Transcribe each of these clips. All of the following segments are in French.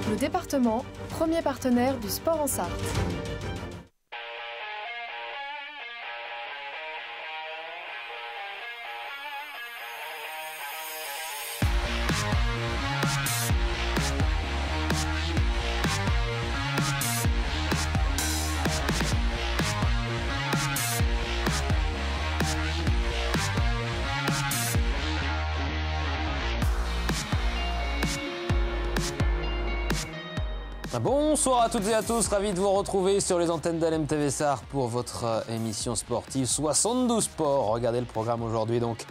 Le département, premier partenaire du sport en Sarthe. Bonsoir à toutes et à tous, ravi de vous retrouver sur les antennes d'LMTV Sarthe pour votre émission sportive 72 Sport. Regardez le programme aujourd'hui donc.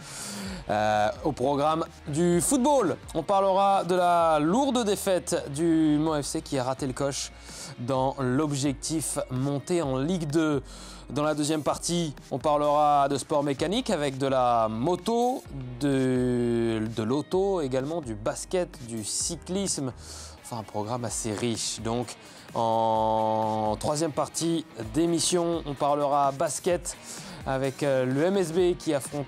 Au programme du football, on parlera de la lourde défaite du Mans FC qui a raté le coche dans l'objectif monté en Ligue 2. Dans la deuxième partie, on parlera de sport mécanique avec de la moto, de l'auto également, du basket, du cyclisme. Enfin, un programme assez riche. Donc, en troisième partie d'émission, on parlera basket avec le MSB qui affronte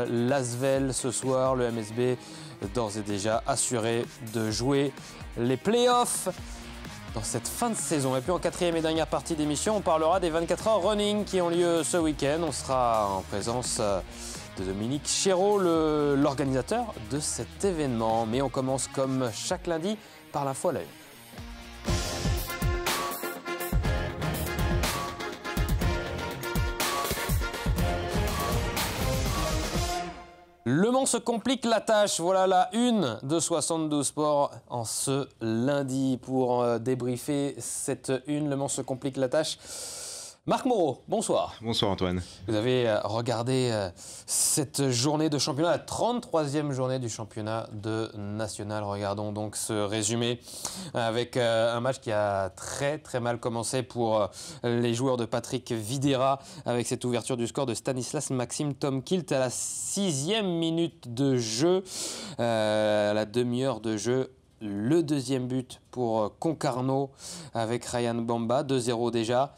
l'Asvel ce soir. Le MSB d'ores et déjà assuré de jouer les playoffs dans cette fin de saison. Et puis en quatrième et dernière partie d'émission, on parlera des 24 heures running qui ont lieu ce week-end. On sera en présence de Dominique Chéreau, l'organisateur de cet événement. Mais on commence comme chaque lundi par l'info à l'œil. Le Mans se complique la tâche, voilà la une de 72 Sport en ce lundi. Pour débriefer cette une, Le Mans se complique la tâche. Marc Moreau, bonsoir. Bonsoir Antoine. Vous avez regardé cette journée de championnat, la 33e journée du championnat de national. Regardons donc ce résumé avec un match qui a très mal commencé pour les joueurs de Patrick Videra avec cette ouverture du score de Stanislas Maxime Tomkilt à la 6e minute de jeu, à la demi-heure de jeu. Le deuxième but pour Concarneau avec Ryan Bamba, 2-0 déjà.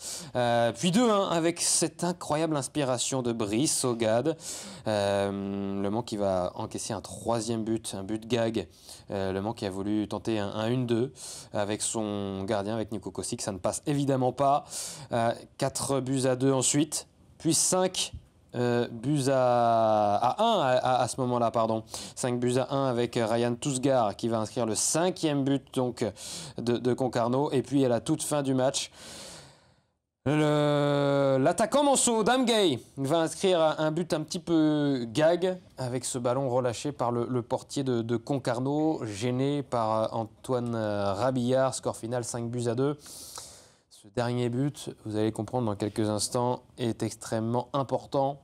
Puis 2-1 avec cette incroyable inspiration de Brice Sogade. Le Mans qui va encaisser un troisième but, un but gag. Le Mans qui a voulu tenter un 1-2 avec son gardien, avec Nico Kossic. Ça ne passe évidemment pas. 4-2 ensuite, puis 5 buts à 1 à ce moment-là, pardon. 5 buts à 1 avec Ryan Tousgar qui va inscrire le 5e but donc, de Concarneau. Et puis à la toute fin du match, l'attaquant Manso, Damgay, va inscrire un but un petit peu gag avec ce ballon relâché par le portier de Concarneau, gêné par Antoine Rabillard. Score final 5-2. Ce dernier but, vous allez comprendre dans quelques instants, est extrêmement important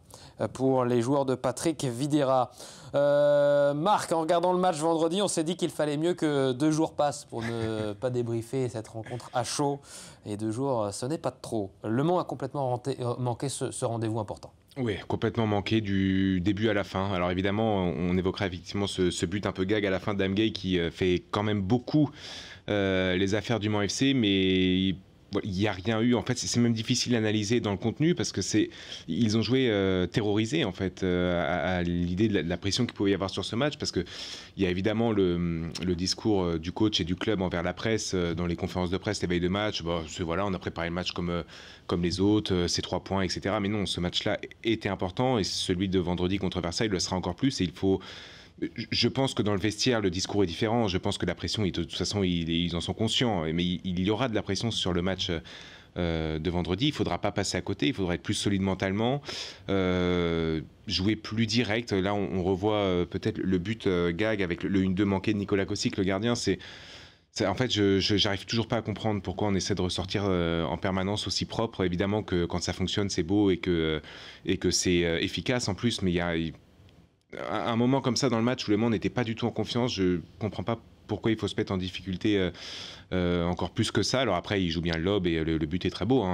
pour les joueurs de Patrick Videra. Marc, en regardant le match vendredi, on s'est dit qu'il fallait mieux que 2 jours passent pour ne pas débriefer cette rencontre à chaud. Et 2 jours, ce n'est pas trop. Le Mans a complètement manqué ce rendez-vous important. Oui, complètement manqué du début à la fin. Alors évidemment, on évoquera effectivement ce but un peu gag à la fin de Damgay qui fait quand même beaucoup les affaires du Mans FC, mais il n'y a rien eu. En fait, c'est même difficile à analyser dans le contenu parce que ils ont joué terrorisés en fait à l'idée de la pression qu'il pouvait y avoir sur ce match, parce que il y a évidemment le discours du coach et du club envers la presse dans les conférences de presse, les veilles de match. Voilà, on a préparé le match comme les autres, ces 3 points, etc. Mais non, ce match-là était important et celui de vendredi contre Versailles le sera encore plus. Et il faut. Je pense que dans le vestiaire, le discours est différent. Je pense que la pression, de toute façon, ils en sont conscients. Mais il y aura de la pression sur le match de vendredi. Il ne faudra pas passer à côté. Il faudra être plus solide mentalement, jouer plus direct. Là, on revoit peut-être le but gag avec le 1-2 manqué de Nicolas Kossic, le gardien. En fait, je n'arrive toujours pas à comprendre pourquoi on essaie de ressortir en permanence aussi propre. Évidemment que quand ça fonctionne, c'est beau et que c'est efficace en plus. Mais il y a un moment comme ça dans le match où le Mans n'était pas du tout en confiance. Je ne comprends pas pourquoi il faut se mettre en difficulté encore plus que ça. Alors après, il joue bien le lob et le but est très beau.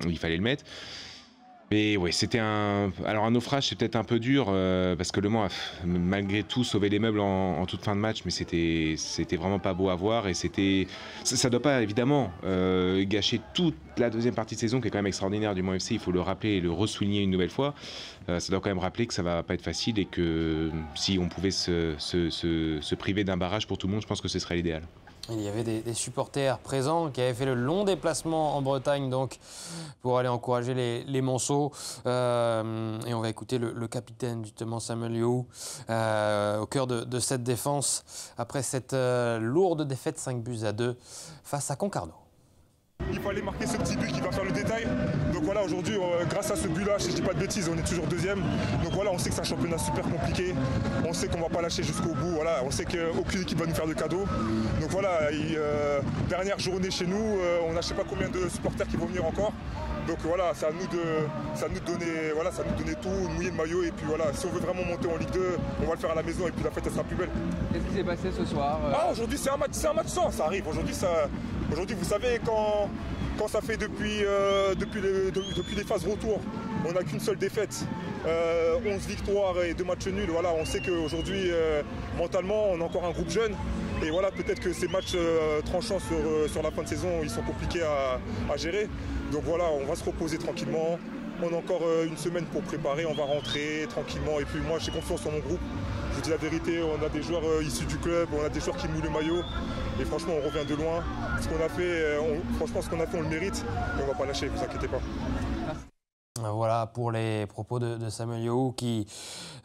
Il fallait le mettre. Mais ouais, c'était un naufrage, c'est peut-être un peu dur parce que Le Mans a malgré tout sauvé les meubles en toute fin de match, mais c'était vraiment pas beau à voir et ça doit pas évidemment gâcher toute la deuxième partie de saison qui est quand même extraordinaire du Mans FC. Il faut le rappeler et le ressouligner une nouvelle fois. Ça doit quand même rappeler que ça va pas être facile et que si on pouvait se priver d'un barrage pour tout le monde, je pense que ce serait l'idéal. Il y avait des supporters présents qui avaient fait le long déplacement en Bretagne donc, pour aller encourager les Monceaux. Et on va écouter le capitaine, justement, Samuel Yohou, au cœur de cette défense après cette lourde défaite 5-2 face à Concarneau. Il fallait marquer ce petit but qui va faire le détail. Donc voilà, aujourd'hui, grâce à ce but-là, si je ne dis pas de bêtises, on est toujours deuxième. Donc voilà, on sait que c'est un championnat super compliqué. On sait qu'on ne va pas lâcher jusqu'au bout. Voilà, on sait qu'aucune équipe va nous faire de cadeaux. Donc voilà, dernière journée chez nous, on a je ne sais pas combien de supporters qui vont venir encore. Donc voilà, c'est à nous de donner tout, mouiller le maillot. Et puis voilà, si on veut vraiment monter en Ligue 2, on va le faire à la maison et puis la fête elle sera plus belle. Qu'est-ce qui s'est passé ce soir Aujourd'hui, c'est un match sans, ça arrive. Aujourd'hui, vous savez, quand ça fait depuis les phases retour, on n'a qu'une seule défaite, 11 victoires et 2 matchs nuls. Voilà, on sait qu'aujourd'hui, mentalement, on a encore un groupe jeune. Et voilà, peut-être que ces matchs tranchants sur la fin de saison, ils sont compliqués à gérer. Donc voilà, on va se reposer tranquillement. On a encore une semaine pour préparer, on va rentrer tranquillement. Et puis moi, j'ai confiance en mon groupe. Je vous dis la vérité, on a des joueurs issus du club, on a des joueurs qui mouillent le maillot. Et franchement, on revient de loin. Ce qu'on a fait, on le mérite. Et on ne va pas lâcher, ne vous inquiétez pas. Voilà pour les propos de Samuel Yohou qui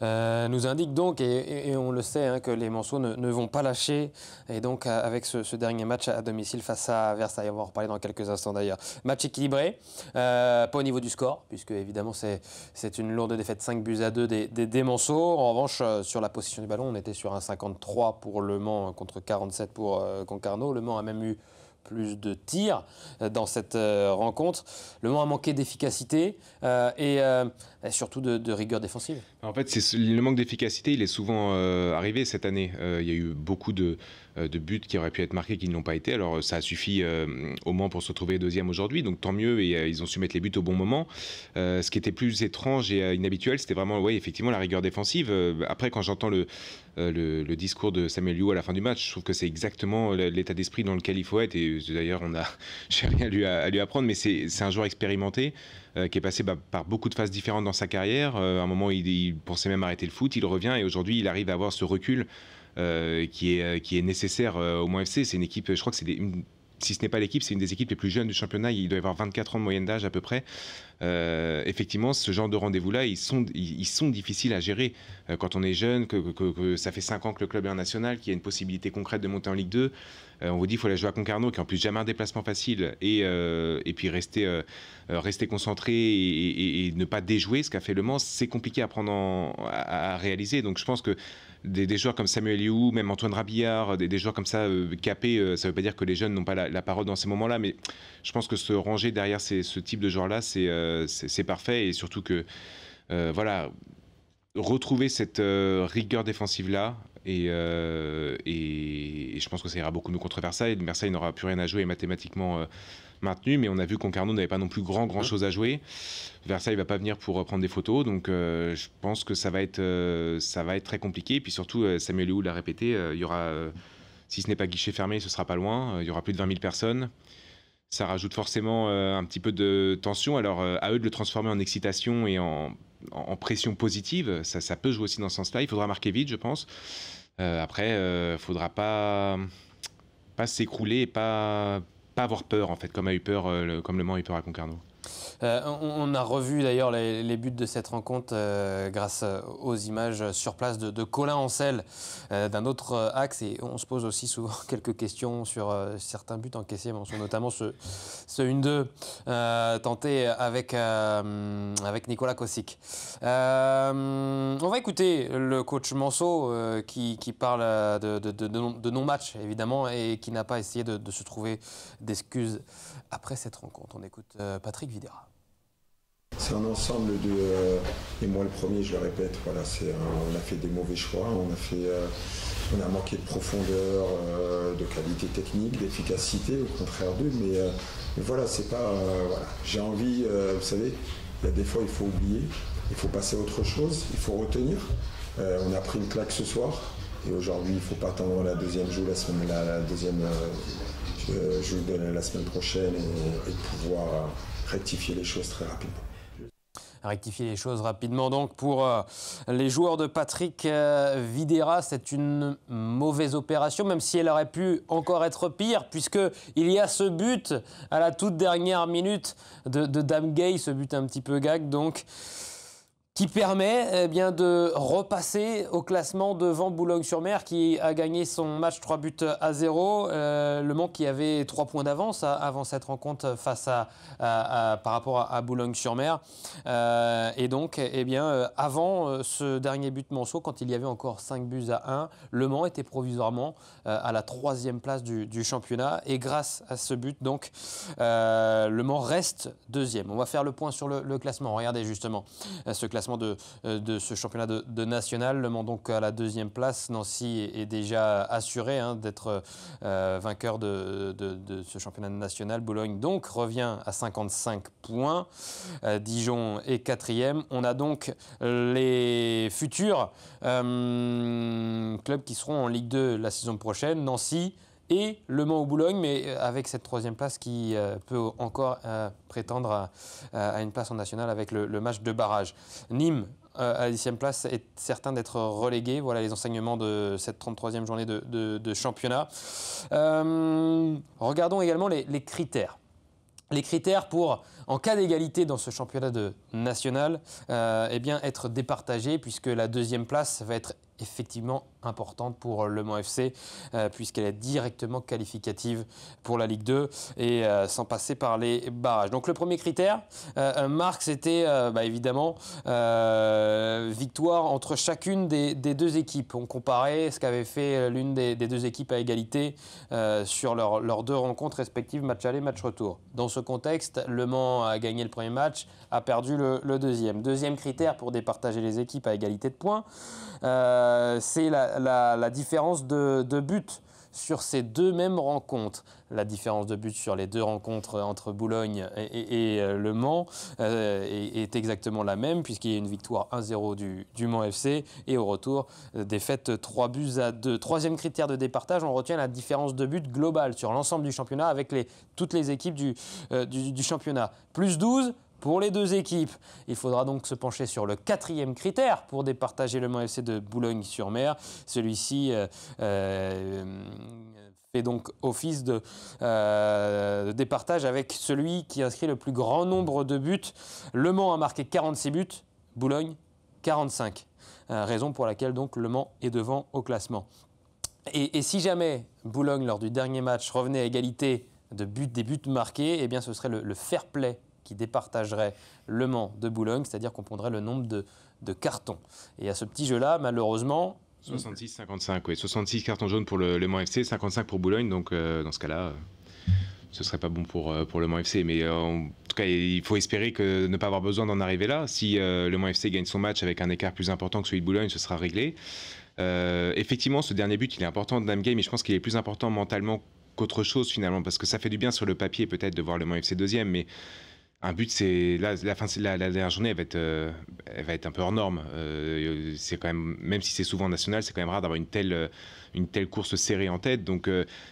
nous indique donc, et on le sait, hein, que les Monceaux ne vont pas lâcher. Et donc avec ce dernier match à domicile face à Versailles, on va en reparler dans quelques instants d'ailleurs. Match équilibré, pas au niveau du score, puisque évidemment c'est une lourde défaite 5-2 des Monceaux. En revanche, sur la possession du ballon, on était sur un 53 pour Le Mans contre 47 pour Concarneau. Le Mans a même eu plus de tirs dans cette rencontre. Le Mans a manqué d'efficacité et surtout de rigueur défensive. En fait, le manque d'efficacité, il est souvent arrivé cette année. Il y a eu beaucoup de buts qui auraient pu être marqués qui ne l'ont pas été. Alors ça a suffi au Mans pour se retrouver deuxième aujourd'hui, donc tant mieux, et ils ont su mettre les buts au bon moment. Ce qui était plus étrange et inhabituel, c'était vraiment, effectivement, la rigueur défensive. Après, quand j'entends le discours de Samuel Yohou à la fin du match, je trouve que c'est exactement l'état d'esprit dans lequel il faut être. Et d'ailleurs, j'ai rien à lui apprendre, mais c'est un joueur expérimenté qui est passé par beaucoup de phases différentes dans sa carrière. À un moment, il pensait même arrêter le foot, il revient, et aujourd'hui, il arrive à avoir ce recul qui est nécessaire au Mans FC. C'est une équipe, je crois que si ce n'est pas l'équipe, c'est une des équipes les plus jeunes du championnat. Il doit y avoir 24 ans de moyenne d'âge à peu près. Effectivement, ce genre de rendez-vous-là, ils sont difficiles à gérer. Quand on est jeune, que ça fait 5 ans que le club est en national, qu'il y a une possibilité concrète de monter en Ligue 2, on vous dit qu'il faut aller jouer à Concarneau, qui en plus jamais un déplacement facile, et puis rester concentré et ne pas déjouer, ce qu'a fait Le Mans, c'est compliqué à réaliser. Donc je pense que des joueurs comme Samuel Yohou, même Antoine Rabillard, des joueurs comme ça capés, ça ne veut pas dire que les jeunes n'ont pas la parole dans ces moments-là, mais je pense que se ranger derrière ce type de joueurs-là, c'est parfait, et surtout que retrouver cette rigueur défensive-là, et je pense que ça ira beaucoup mieux contre Versailles. Versailles n'aura plus rien à jouer mathématiquement maintenu, mais on a vu qu'on Concarneau n'avait pas non plus grand chose à jouer. Versailles ne va pas venir pour prendre des photos, donc je pense que ça va être très compliqué. Et puis surtout, Samuel Yohou l'a répété, il y aura, si ce n'est pas guichet fermé, ce sera pas loin, il y aura plus de 20 000 personnes. Ça rajoute forcément un petit peu de tension. Alors à eux de le transformer en excitation et en pression positive, ça peut jouer aussi dans ce sens-là. Il faudra marquer vite, je pense. Après, il ne faudra pas s'écrouler et pas avoir peur, en fait, comme Le Mans a eu peur à Concarneau. On a revu d'ailleurs les buts de cette rencontre grâce aux images sur place de Colin Ancel d'un autre axe, et on se pose aussi souvent quelques questions sur certains buts encaissés, notamment ce 1-2 tenté avec Nicolas Kosic. On va écouter le coach Manceau qui parle de non-match évidemment, et qui n'a pas essayé de se trouver d'excuses après cette rencontre. On écoute Patrick Videra. C'est un ensemble et moi le premier, je le répète, voilà, on a fait des mauvais choix, on a manqué de profondeur, de qualité technique, d'efficacité, au contraire d'eux, mais voilà, c'est pas, voilà. J'ai envie, vous savez, il y a des fois il faut oublier, il faut passer à autre chose, il faut retenir. On a pris une claque ce soir, et aujourd'hui il ne faut pas attendre la deuxième joue, la deuxième joue de la semaine prochaine, et pouvoir rectifier les choses très rapidement. rectifier les choses rapidement. Donc pour les joueurs de Patrick Vieira, c'est une mauvaise opération, même si elle aurait pu encore être pire, puisqu'il y a ce but à la toute dernière minute de Dame Gay, ce but un petit peu gag, donc, qui permet de repasser au classement devant Boulogne-sur-Mer, qui a gagné son match 3-0. Le Mans qui avait 3 points d'avance avant cette rencontre face par rapport à Boulogne-sur-Mer. Et donc, avant ce dernier but manceau, quand il y avait encore 5-1, Le Mans était provisoirement à la 3e place du championnat. Et grâce à ce but, donc, Le Mans reste 2e. On va faire le point sur le classement. Regardez justement ce classement de ce championnat de national. Le Mans donc à la 2e place. Nancy est déjà assuré d'être vainqueur de ce championnat national. Boulogne donc revient à 55 points. Dijon est 4e. On a donc les futurs clubs qui seront en Ligue 2 la saison prochaine. Nancy et Le Mans ou Boulogne, mais avec cette 3e place qui peut encore prétendre à une place en national avec le match de barrage. Nîmes, à la 10e place, est certain d'être relégué. Voilà les enseignements de cette 33e journée de championnat. Regardons également les critères. Les critères pour, en cas d'égalité dans ce championnat national, être départagés, puisque la 2e place va être effectivement importante pour Le Mans FC, puisqu'elle est directement qualificative pour la Ligue 2 et sans passer par les barrages. Donc le premier critère, Marc, c'était évidemment victoire entre chacune des 2 équipes. On comparait ce qu'avait fait l'une des 2 équipes à égalité sur leurs 2 rencontres respectives, match aller, match retour. Dans ce contexte, Le Mans a gagné le premier match, a perdu le deuxième. Deuxième critère pour départager les équipes à égalité de points, c'est la différence de but sur ces 2 mêmes rencontres. La différence de but sur les 2 rencontres entre Boulogne et Le Mans est exactement la même, puisqu'il y a une victoire 1-0 du Mans FC et au retour, défaite 3-2. Troisième critère de départage, on retient la différence de but globale sur l'ensemble du championnat avec toutes les équipes du championnat. Plus 12 pour les 2 équipes. Il faudra donc se pencher sur le 4e critère pour départager Le Mans FC de Boulogne-sur-Mer. Celui-ci fait donc office de départage avec celui qui inscrit le plus grand nombre de buts. Le Mans a marqué 46 buts, Boulogne 45. Raison pour laquelle donc Le Mans est devant au classement. Et si jamais Boulogne, lors du dernier match, revenait à égalité des buts marqués, eh bien ce serait le fair play qui départagerait Le Mans de Boulogne, c'est-à-dire qu'on prendrait le nombre de cartons. Et à ce petit jeu-là, malheureusement... 66-55, oui. 66 cartons jaunes pour le Mans FC, 55 pour Boulogne, donc dans ce cas-là, ce ne serait pas bon pour Le Mans FC. Mais en tout cas, il faut espérer ne pas avoir besoin d'en arriver là. Si Le Mans FC gagne son match avec un écart plus important que celui de Boulogne, ce sera réglé. Effectivement, ce dernier but, il est important de Dame Gay, mais je pense qu'il est plus important mentalement qu'autre chose finalement, parce que ça fait du bien sur le papier peut-être de voir Le Mans FC 2e, mais... Un but, c'est la dernière journée, elle va être un peu hors norme. C'est quand même si c'est souvent national, c'est quand même rare d'avoir une telle course serrée en tête. Donc,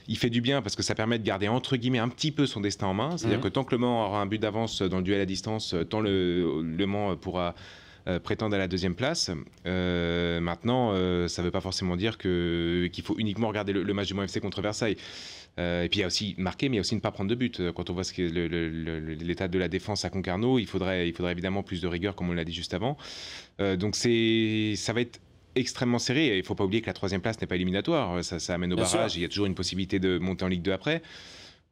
il fait du bien parce que ça permet de garder entre guillemets un petit peu son destin en main. C'est-à-dire que tant que Le Mans aura un but d'avance dans le duel à distance, tant le Mans pourra prétendre à la 2e place. Maintenant, ça ne veut pas forcément dire qu'il faut uniquement regarder le match du Mans FC contre Versailles. Et puis il y a aussi marquer, mais il y a aussi ne pas prendre de but. Quand on voit l'état de la défense à Concarneau, il faudrait évidemment plus de rigueur, comme on l'a dit juste avant. Donc ça va être extrêmement serré. Il ne faut pas oublier que la 3e place n'est pas éliminatoire. Ça amène au barrage. Il y a toujours une possibilité de monter en Ligue 2 après.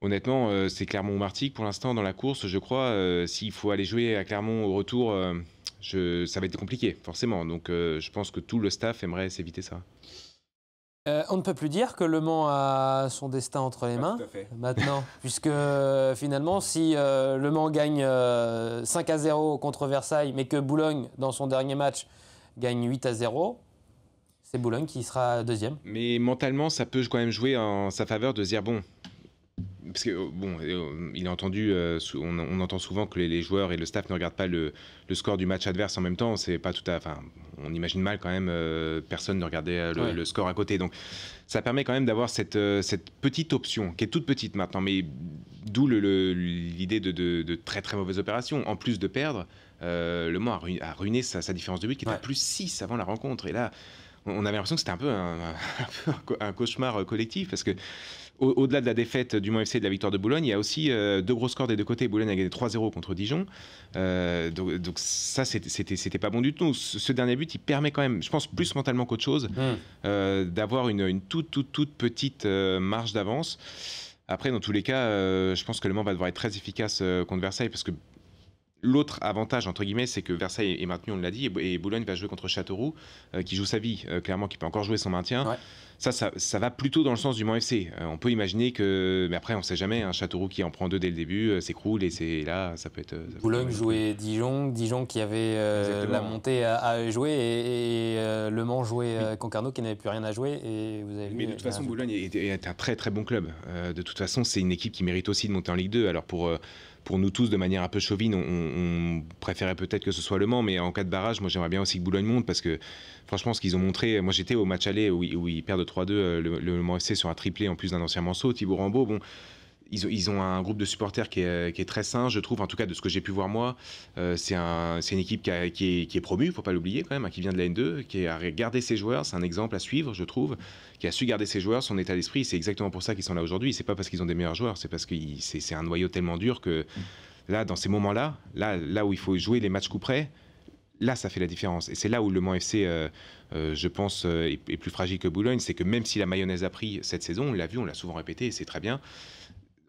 Honnêtement, c'est Clermont ou Martigues pour l'instant dans la course, je crois. S'il faut aller jouer à Clermont au retour, ça va être compliqué, forcément. Donc je pense que tout le staff aimerait s'éviter ça. On ne peut plus dire que Le Mans a son destin entre les mains maintenant, puisque finalement, si Le Mans gagne 5-0 contre Versailles, mais que Boulogne, dans son dernier match, gagne 8-0, c'est Boulogne qui sera 2e. Mais mentalement, ça peut quand même jouer en sa faveur de se dire, bon... Parce que, bon, il est entendu, on entend souvent que les joueurs et le staff ne regardent pas le score du match adverse en même temps. C'est pas tout à, enfin, on imagine mal quand même, personne ne regardait le score à côté. Donc, ça permet quand même d'avoir cette petite option, qui est toute petite maintenant, mais d'où l'idée de très très mauvaise opération. En plus de perdre, Le Mans a ruiné sa différence de but qui était à plus 6 avant la rencontre. Et là, on avait l'impression que c'était un peu un cauchemar collectif parce que au-delà de la défaite du Mans FC et de la victoire de Boulogne, il y a aussi 2 gros scores des deux côtés. Boulogne a gagné 3-0 contre Dijon. Donc ça, c'était pas bon du tout. Ce dernier but, il permet quand même, je pense, plus mentalement qu'autre chose, d'avoir une toute petite marge d'avance. Après, dans tous les cas, je pense que Le Mans va devoir être très efficace contre Versailles parce que l'autre avantage, entre guillemets, c'est que Versailles est maintenu, on l'a dit, et Boulogne va jouer contre Châteauroux, qui joue sa vie, clairement, qui peut encore jouer son maintien. Ouais. Ça va plutôt dans le sens du Mans FC. On peut imaginer que, mais après, on ne sait jamais, Châteauroux qui en prend 2 dès le début, s'écroule, et là, ça peut être... Boulogne jouait Dijon qui avait la montée à jouer, et Le Mans jouait Concarneau qui n'avait plus rien à jouer. Et vous avez mais de toute façon, Boulogne est un très très bon club. De toute façon, c'est une équipe qui mérite aussi de monter en Ligue 2. Alors pour nous tous, de manière un peu chauvine, on préférait peut-être que ce soit Le Mans, mais en cas de barrage, moi j'aimerais bien aussi que Boulogne monte parce que franchement, ce qu'ils ont montré, moi j'étais au match aller où ils perdent 3-2 le Mans FC sur un triplé en plus d'un ancien Manceau, Thibaut Rambaud. Bon, ils ont un groupe de supporters qui est très sain, je trouve, en tout cas de ce que j'ai pu voir moi. C'est une équipe qui est promue, il ne faut pas l'oublier quand même, qui vient de la N2, qui a gardé ses joueurs, c'est un exemple à suivre, je trouve, qui a su garder ses joueurs, son état d'esprit. C'est exactement pour ça qu'ils sont là aujourd'hui. C'est pas parce qu'ils ont des meilleurs joueurs, c'est parce que c'est un noyau tellement dur que là, dans ces moments-là, là où il faut jouer les matchs coup près, là, ça fait la différence. Et c'est là où le Mans FC, je pense, est plus fragile que Boulogne. C'est que même si la mayonnaise a pris cette saison, on l'a vu, on l'a souvent répété, et c'est très bien,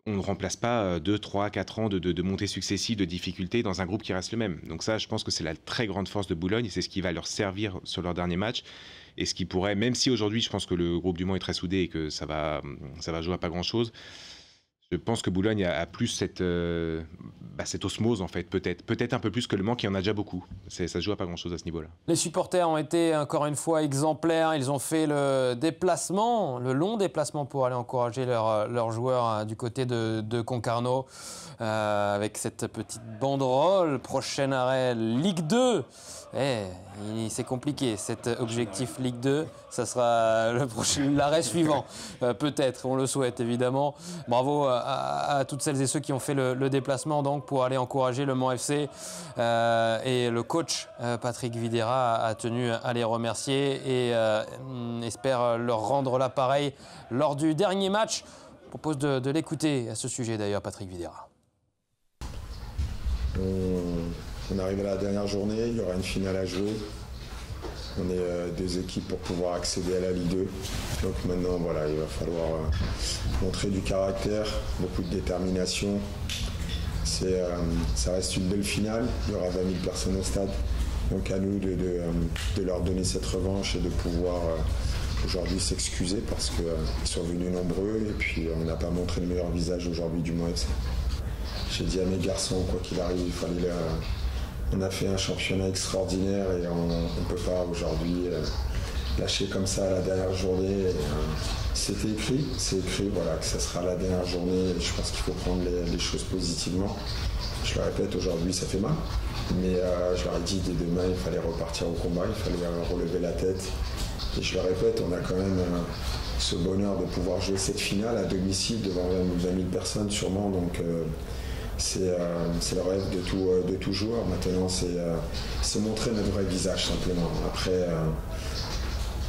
on ne remplace pas 2, 3, 4 ans de montées successives, de difficultés dans un groupe qui reste le même. Donc ça, je pense que c'est la très grande force de Boulogne, et c'est ce qui va leur servir sur leur dernier match. Et ce qui pourrait, même si aujourd'hui, je pense que le groupe du Mans est très soudé et que ça va jouer à pas grand-chose, je pense que Boulogne a plus cette osmose, en fait, peut-être un peu plus que Le Mans, qui en a déjà beaucoup. Ça se joue à pas grand-chose à ce niveau-là. Les supporters ont été encore une fois exemplaires. Ils ont fait le long déplacement pour aller encourager leurs joueurs du côté de Concarneau, avec cette petite banderole. Prochain arrêt, Ligue 2. C'est compliqué, cet objectif Ligue 2. Ça sera l'arrêt suivant, peut-être, on le souhaite évidemment. Bravo à toutes celles et ceux qui ont fait le déplacement donc, pour aller encourager le Mans FC. Et le coach Patrick Videra a tenu à les remercier et espère leur rendre l'appareil lors du dernier match. Je propose de l'écouter à ce sujet d'ailleurs, Patrick Videra. On arrive à la dernière journée, il y aura une finale à jouer. On est 2 équipes pour pouvoir accéder à la Ligue 2. Donc maintenant, voilà, il va falloir montrer du caractère, beaucoup de détermination. Ça reste une belle finale, il y aura 20 000 personnes au stade. Donc à nous de leur donner cette revanche et de pouvoir aujourd'hui s'excuser parce qu'ils sont venus nombreux et puis on n'a pas montré le meilleur visage aujourd'hui du Mans FC. J'ai dit à mes garçons, quoi qu'il arrive, il fallait on a fait un championnat extraordinaire et on ne peut pas aujourd'hui lâcher comme ça à la dernière journée. C'était écrit, c'est écrit, voilà, que ça sera la dernière journée. Et je pense qu'il faut prendre les choses positivement. Je le répète, aujourd'hui ça fait mal, mais je leur ai dit dès demain il fallait repartir au combat, il fallait relever la tête. Et je le répète, on a quand même ce bonheur de pouvoir jouer cette finale à domicile devant 20 000 personnes sûrement. Donc, c'est le rêve de tout joueur. Maintenant, c'est montrer notre vrai visage simplement. Après,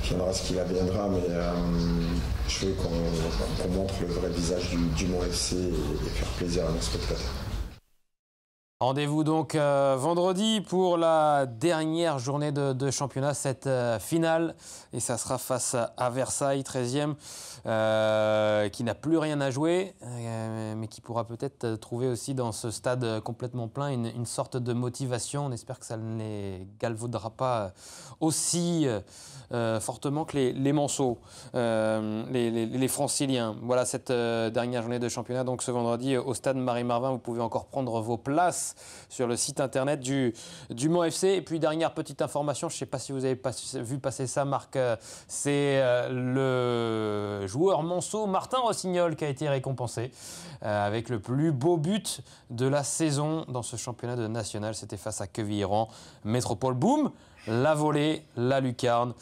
viendra ce qu'il adviendra, mais je veux qu'on montre le vrai visage du Mans FC et faire plaisir à nos spectateurs. Rendez-vous donc vendredi pour la dernière journée de championnat, cette finale. Et ça sera face à Versailles, 13e, qui n'a plus rien à jouer, mais qui pourra peut-être trouver aussi dans ce stade complètement plein une sorte de motivation. On espère que ça ne les galvaudera pas aussi fortement que les Manceaux, les Franciliens. Voilà cette dernière journée de championnat. Donc ce vendredi au stade Marie-Marvin, vous pouvez encore prendre vos places sur le site internet du Mans FC. Et puis dernière petite information, je ne sais pas si vous avez vu passer ça, Marc, c'est le joueur Manceau, Martin Rossignol, qui a été récompensé avec le plus beau but de la saison dans ce championnat de national. C'était face à Quevilly-Rouen. Métropole, boum, la volée, la lucarne.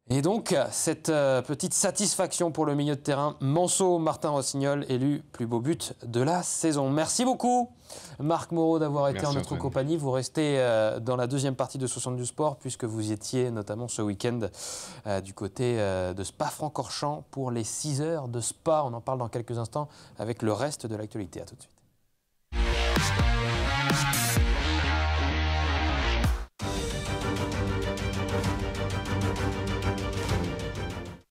Et donc, cette petite satisfaction pour le milieu de terrain, Manceau, Martin Rossignol, élu plus beau but de la saison. Merci beaucoup, Marc Moreau, d'avoir été en notre compagnie. Vous restez dans la deuxième partie de 72 Sport, puisque vous étiez notamment ce week-end du côté de Spa-Francorchamps pour les 6 heures de Spa. On en parle dans quelques instants avec le reste de l'actualité. À tout de suite.